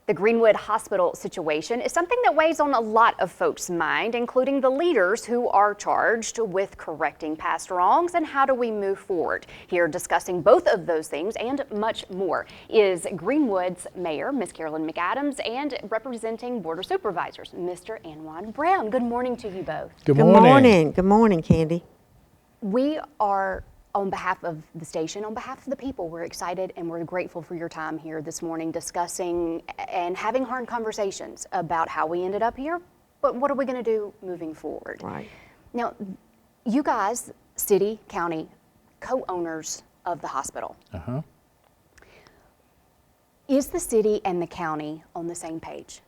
The Greenwood Hospital situation is something that weighs on a lot of folks' mind, including the leaders who are charged with correcting past wrongs and how do we move forward. Here discussing both of those things and much more is Greenwood's Mayor, Ms. Carolyn McAdams, and representing Board of Supervisors, Mr. Anjuan Brown. Good morning to you both. Good morning. Good morning, Candy. We are, on behalf of the station, on behalf of the people, we're excited and we're grateful for your time here this morning discussing and having hard conversations about how we ended up here, but what are we going to do moving forward? Right. Now, you guys, city, county, co-owners of the hospital. Is the city and the county on the same page?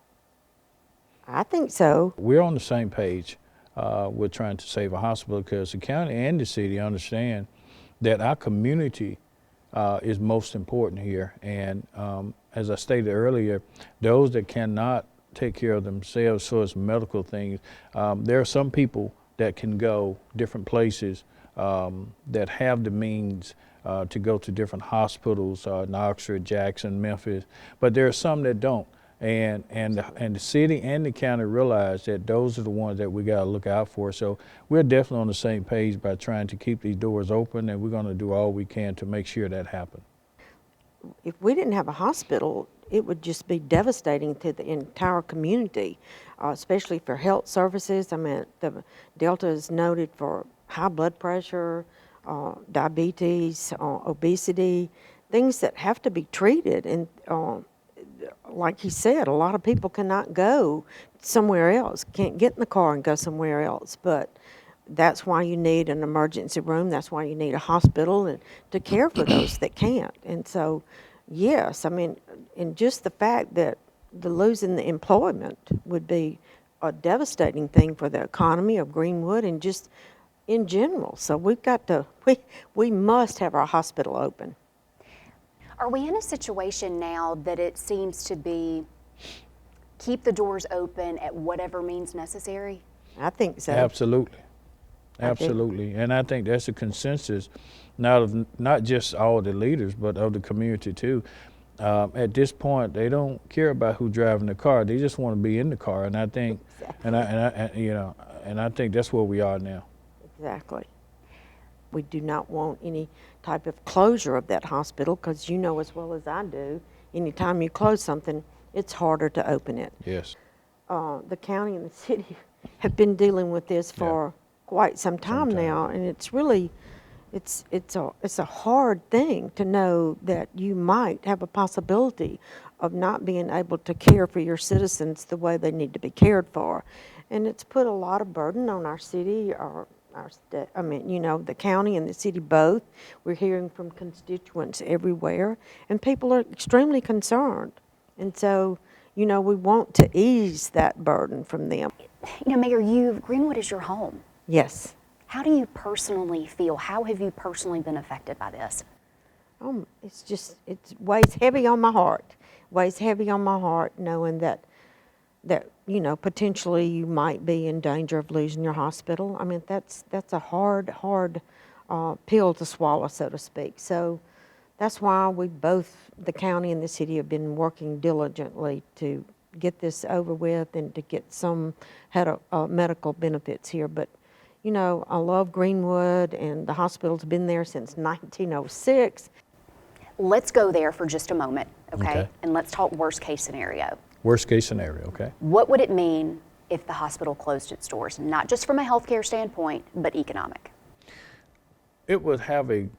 I think so. We're on the same page. We're trying to save a hospital because the county and the city understand that our community is most important here. And as I stated earlier, those that cannot take care of themselves, so it's medical things, there are some people that can go different places that have the means to go to different hospitals, in Oxford, Jackson, Memphis, but there are some that don't. And the city and the county realize that those are the ones that we got to look out for. So we're definitely on the same page by trying to keep these doors open, and we're going to do all we can to make sure that happens. If we didn't have a hospital, it would just be devastating to the entire community, especially for health services. I mean, the Delta is noted for high blood pressure, diabetes, obesity, things that have to be treated. And like he said, a lot of people cannot go somewhere else, can't get in the car and go somewhere else. But that's why you need an emergency room. That's why you need a hospital and to care for those that can't. And so, yes, I mean, and just the fact that losing the employment would be a devastating thing for the economy of Greenwood and just in general. So we've got to, we must have our hospital open. Are we in a situation now that it seems to be keep the doors open at whatever means necessary? I think so. Absolutely. Absolutely. And I think that's a consensus, not just all the leaders, but of the community too. At this point, they don't care about who's driving the car. They just want to be in the car. And I think, Exactly. and I think that's where we are now. Exactly. We do not want any type of closure of that hospital because you know as well as I do, anytime you close something, it's harder to open it. Yes. The county and the city have been dealing with this for quite some time now, and it's really, it's a hard thing to know that you might have a possibility of not being able to care for your citizens the way they need to be cared for. And it's put a lot of burden on our city, the county and the city both. We're hearing from constituents everywhere, and people are extremely concerned. And so, we want to ease that burden from them. Mayor, Greenwood is your home. Yes. How do you personally feel? How have you personally been affected by this? It weighs heavy on my heart. Weighs heavy on my heart knowing that potentially you might be in danger of losing your hospital. I mean, that's a hard pill to swallow, so to speak. So that's why we both, the county and the city, have been working diligently to get this over with and to get some medical benefits here. But, I love Greenwood, and the hospital's been there since 1906. Let's go there for just a moment, okay? And let's talk worst case scenario. Worst case scenario, okay. What would it mean if the hospital closed its doors, not just from a healthcare standpoint, but economic? It would have a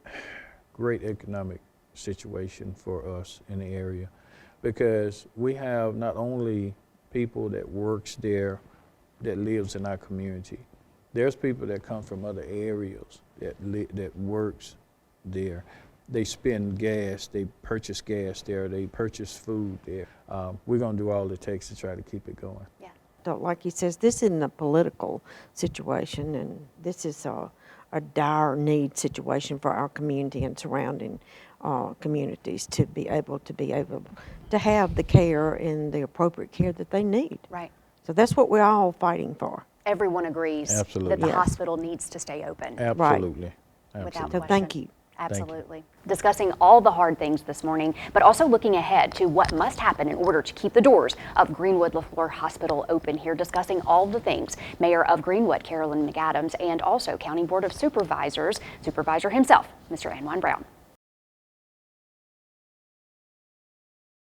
great economic situation for us in the area because we have not only people that works there that lives in our community. There's people that come from other areas that works there. They spend gas, they purchase gas there, they purchase food there. We're going to do all it takes to try to keep it going. Yeah. So like he says, this isn't a political situation, and this is a dire need situation for our community and surrounding communities to be able to have the care and the appropriate care that they need. Right. So that's what we're all fighting for. Everyone agrees Absolutely. that the hospital needs to stay open. Absolutely. Without Absolutely. So question. thank you. Absolutely. Discussing all the hard things this morning, but also looking ahead to what must happen in order to keep the doors of Greenwood LaFleur Hospital open. Here discussing all the things, Mayor of Greenwood Carolyn McAdams, and also County Board of Supervisors, Supervisor himself, Mr. Anjuan Brown.